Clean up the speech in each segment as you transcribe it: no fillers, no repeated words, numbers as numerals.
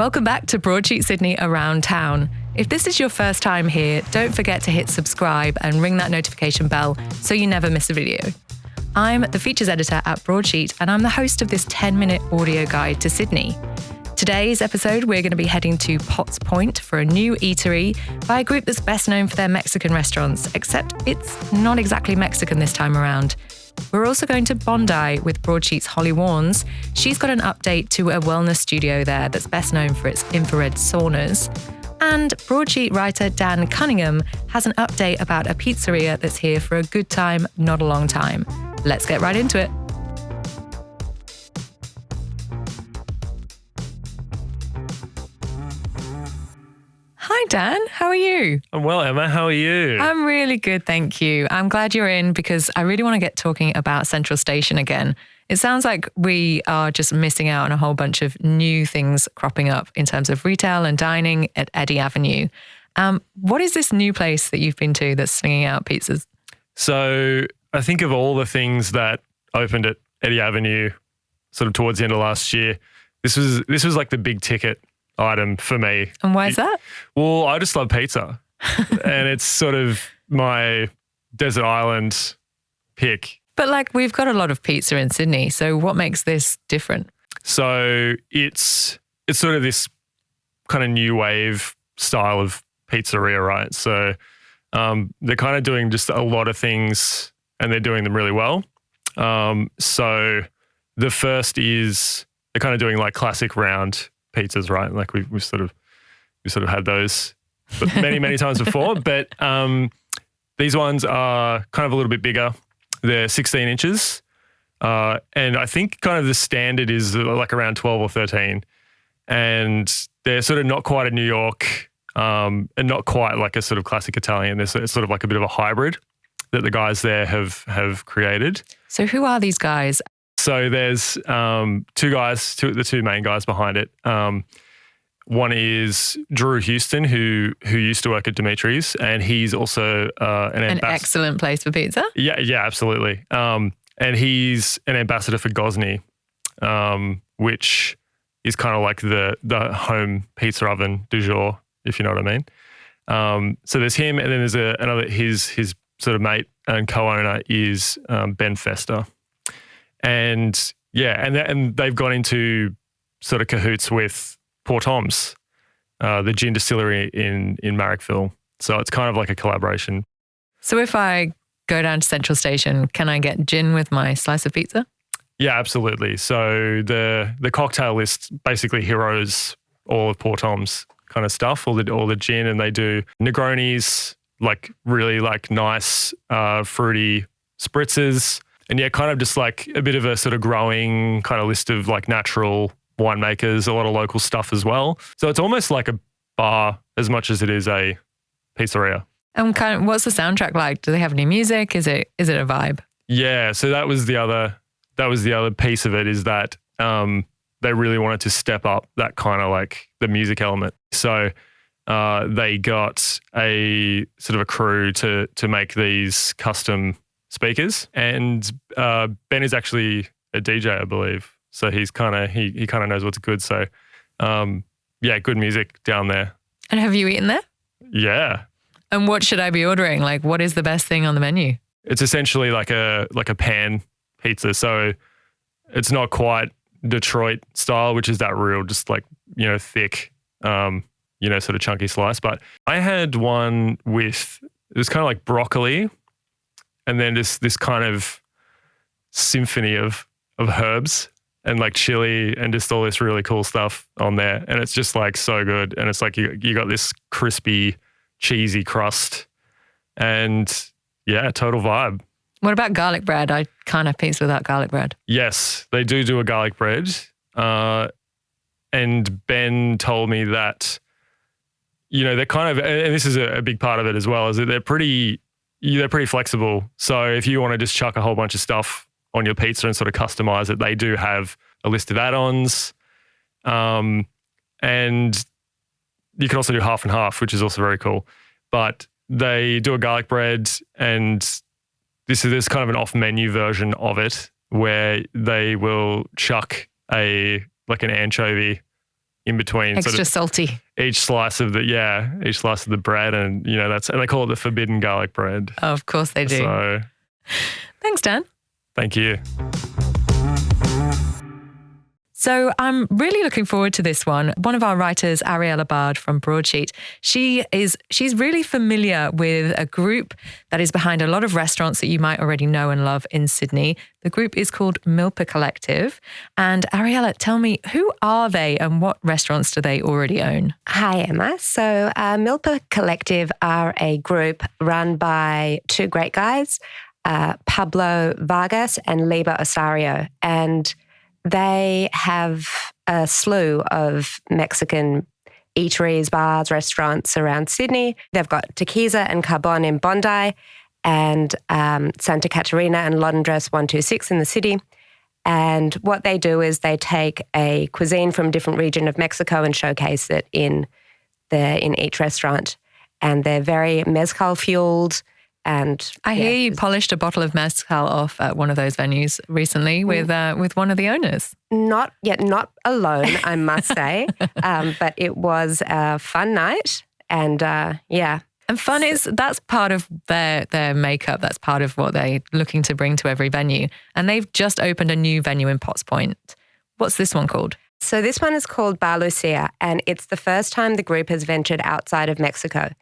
Welcome back to Broadsheet Sydney Around Town. If this is your first time here, don't forget to hit subscribe and ring that notification bell so you never miss a video. I'm the features editor at Broadsheet and I'm the host of this 10-minute audio guide to Sydney. Today's episode, we're going to be heading to Potts Point for a new eatery by a group that's best known for their Mexican restaurants, except it's not exactly Mexican this time around. We're also going to Bondi with Broadsheet's Holly Warnes. She's got an update to a wellness studio there that's best known for its infrared saunas. And Broadsheet writer Dan Cunningham has an update about a pizzeria that's here for a good time, not a long time. Let's get right into it. Hi, Dan. How are you? I'm well, Emma. How are you? I'm really good, thank you. I'm glad you're in because I really want to get talking about Central Station again. It sounds like we are just missing out on a whole bunch of new things cropping up in terms of retail and dining at Eddy Avenue. What is this new place that you've been to that's slinging out pizzas? So I think of all the things that opened at Eddy Avenue sort of towards the end of last year, this was like the big ticket item for me. And why is that? Well, I just love pizza and it's sort of my desert island pick. But like we've got a lot of pizza in Sydney, so what makes this different? So it's sort of this kind of new wave style of pizzeria, right? So they're kind of doing just a lot of things and they're doing them really well. So the first is they're kind of doing like classic round pizzas, right? Like we sort of had those many times before, but these ones are kind of a little bit bigger. They're 16 inches, and I think kind of the standard is like around 12 or 13, and they're sort of not quite a New York, and not quite like a sort of classic Italian. They're sort of like a bit of a hybrid that the guys there have created. So who are these guys? So there's the two main guys behind it. One is Drew Houston, who used to work at Dimitri's, and he's also an excellent place for pizza. Yeah, absolutely. And he's an ambassador for Gosney, which is kind of like the home pizza oven du jour, if you know what I mean. So there's him, and then there's another his sort of mate and co-owner is Ben Fester. And yeah, and they've gone into sort of cahoots with Poor Tom's, the gin distillery in Marrickville. So it's kind of like a collaboration. So if I go down to Central Station, can I get gin with my slice of pizza? Yeah, absolutely. So the cocktail list basically heroes all of Poor Tom's kind of stuff, all the gin, and they do Negronis, like really like nice fruity spritzes. And yeah, kind of just like a bit of a sort of growing kind of list of like natural winemakers, a lot of local stuff as well. So it's almost like a bar as much as it is a pizzeria. And kind of, what's the soundtrack like? Do they have any music? Is it a vibe? Yeah, so that was the other piece of it, is that they really wanted to step up that kind of like the music element. So they got a sort of a crew to make these custom speakers, and Ben is actually a DJ, I believe. So he kind of knows what's good. So yeah, good music down there. And have you eaten there? Yeah. And what should I be ordering? Like, what is the best thing on the menu? It's essentially like a pan pizza. So it's not quite Detroit style, which is that real just like, thick, sort of chunky slice. But I had one with, it was kind of like broccoli, and then this kind of symphony of herbs and like chili and just all this really cool stuff on there. And it's just like so good. And it's like you got this crispy, cheesy crust, and yeah, total vibe. What about garlic bread? I can't have pizza without garlic bread. Yes, they do a garlic bread. And Ben told me that, they're kind of, and this is a big part of it as well, is that they're pretty flexible. So if you want to just chuck a whole bunch of stuff on your pizza and sort of customize it, they do have a list of add-ons. And you can also do half and half, which is also very cool. But they do a garlic bread, and this is kind of an off-menu version of it where they will chuck an anchovy in between Extra salty. each slice of the bread, and and they call it the forbidden garlic bread. Oh, of course they do. So Thanks, Dan. thank you. So I'm really looking forward to this one. One of our writers, Ariella Bard from Broadsheet, she's really familiar with a group that is behind a lot of restaurants that you might already know and love in Sydney. The group is called Milpa Collective. And Ariella, tell me, who are they and what restaurants do they already own? Hi, Emma. So Milpa Collective are a group run by two great guys, Pablo Vargas and Liber Osario. And they have a slew of Mexican eateries, bars, restaurants around Sydney. They've got Tequiza and Carbon in Bondi, and Santa Catarina and Londres 126 in the city. And what they do is they take a cuisine from a different region of Mexico and showcase it in each restaurant. And they're very mezcal-fueled. And I hear you polished a bottle of mezcal off at one of those venues recently with one of the owners. Not alone, I must say, but it was a fun night, and And fun that's part of their makeup. That's part of what they're looking to bring to every venue. And they've just opened a new venue in Potts Point. What's this one called? So this one is called Bar Lucia, and it's the first time the group has ventured outside of Mexico.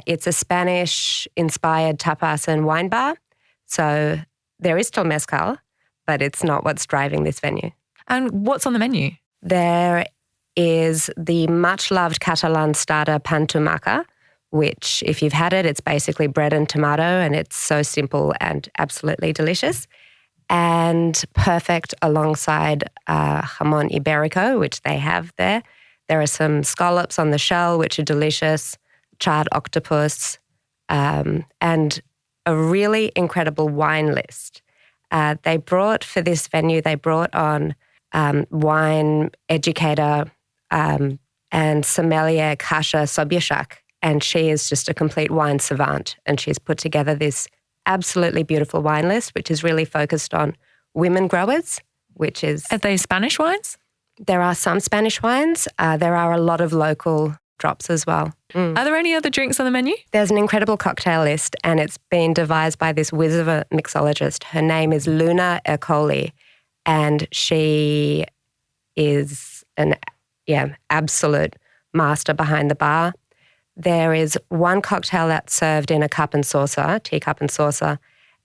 It's a Spanish-inspired tapas and wine bar. So there is still mezcal, but it's not what's driving this venue. And what's on the menu? There is the much-loved Catalan starter pan tumaca, which, if you've had it, it's basically bread and tomato, and it's so simple and absolutely delicious. And perfect alongside jamón ibérico, which they have there. There are some scallops on the shell, which are delicious, charred octopus, and a really incredible wine list. For this venue, they brought on wine educator and sommelier Kasia Sobieszak, and she is just a complete wine savant, and she's put together this absolutely beautiful wine list, which is really focused on women growers, which is... Are they Spanish wines? There are some Spanish wines. There are a lot of local drops as well. Are there any other drinks on the menu? There's an incredible cocktail list, and it's been devised by this whiz of a mixologist. Her name is Luna Ercoli, and she is an absolute master behind the bar. There is one cocktail that's served in a cup and saucer, teacup and saucer,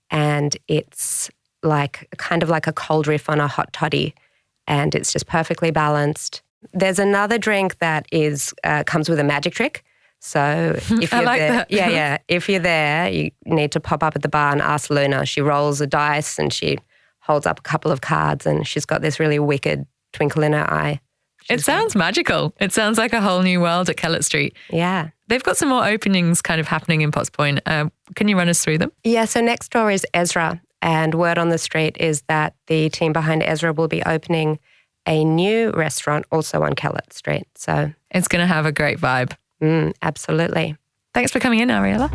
and it's kind of like a cold riff on a hot toddy, and it's just perfectly balanced. There's another drink that comes with a magic trick. So if you're if you're there, you need to pop up at the bar and ask Luna. She rolls a dice and she holds up a couple of cards, and she's got this really wicked twinkle in her eye. It sounds magical. It sounds like a whole new world at Kellett Street. Yeah. They've got some more openings kind of happening in Potts Point. Can you run us through them? Yeah, so next door is Ezra, and word on the street is that the team behind Ezra will be opening a new restaurant also on Kellett Street. So it's going to have a great vibe. Absolutely. Thanks for coming in, Ariella.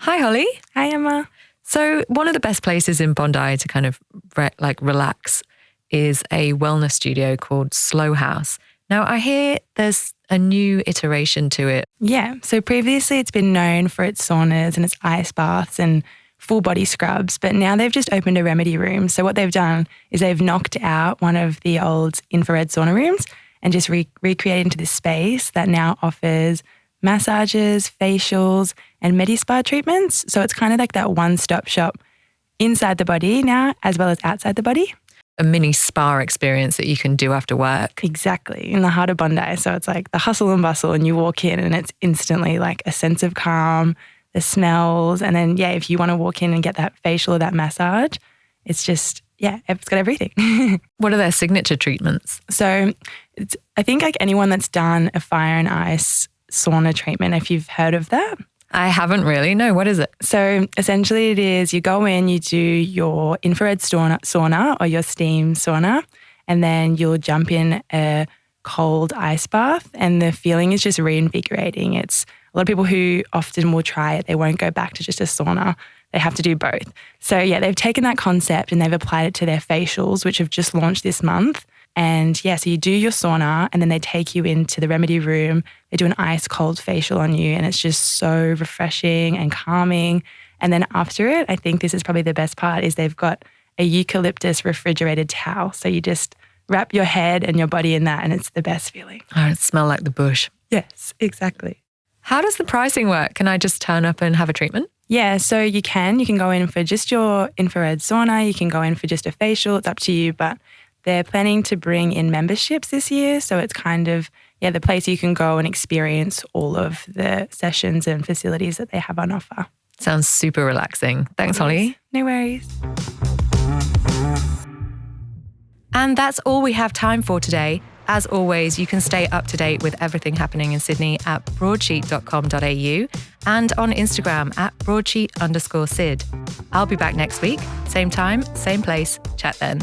Hi, Holly. Hi, Emma. So one of the best places in Bondi to kind of relax is a wellness studio called Slow House. Now, I hear there's a new iteration to it. Yeah. So previously it's been known for its saunas and its ice baths and full body scrubs, but now they've just opened a remedy room. So what they've done is they've knocked out one of the old infrared sauna rooms and just recreated into this space that now offers massages, facials, and medi-spa treatments. So it's kind of like that one-stop shop inside the body now, as well as outside the body. A mini spa experience that you can do after work. Exactly, in the heart of Bondi. So it's like the hustle and bustle, and you walk in and it's instantly like a sense of calm, the smells, and then, if you want to walk in and get that facial or that massage, it's just, it's got everything. What are their signature treatments? So I think like anyone that's done a fire and ice sauna treatment, if you've heard of that. I haven't really. No, what is it? So essentially it is you go in, you do your infrared sauna or your steam sauna, and then you'll jump in a cold ice bath, and the feeling is just reinvigorating. It's a lot of people who often will try it, they won't go back to just a sauna. They have to do both. So they've taken that concept and they've applied it to their facials, which have just launched this month. And yeah, so you do your sauna and then they take you into the remedy room. They do an ice cold facial on you and it's just so refreshing and calming. And then after it, I think this is probably the best part, is they've got a eucalyptus refrigerated towel. So you just wrap your head and your body in that and it's the best feeling. Oh, it smells like the bush. Yes, exactly. How does the pricing work? Can I just turn up and have a treatment? Yeah, so you can go in for just your infrared sauna. You can go in for just a facial. It's up to you, but they're planning to bring in memberships this year. So it's kind of, the place you can go and experience all of the sessions and facilities that they have on offer. Sounds super relaxing. Thanks, Holly. No worries. And that's all we have time for today. As always, you can stay up to date with everything happening in Sydney at broadsheet.com.au and on Instagram at broadsheet_Sid. I'll be back next week. Same time, same place. Chat then.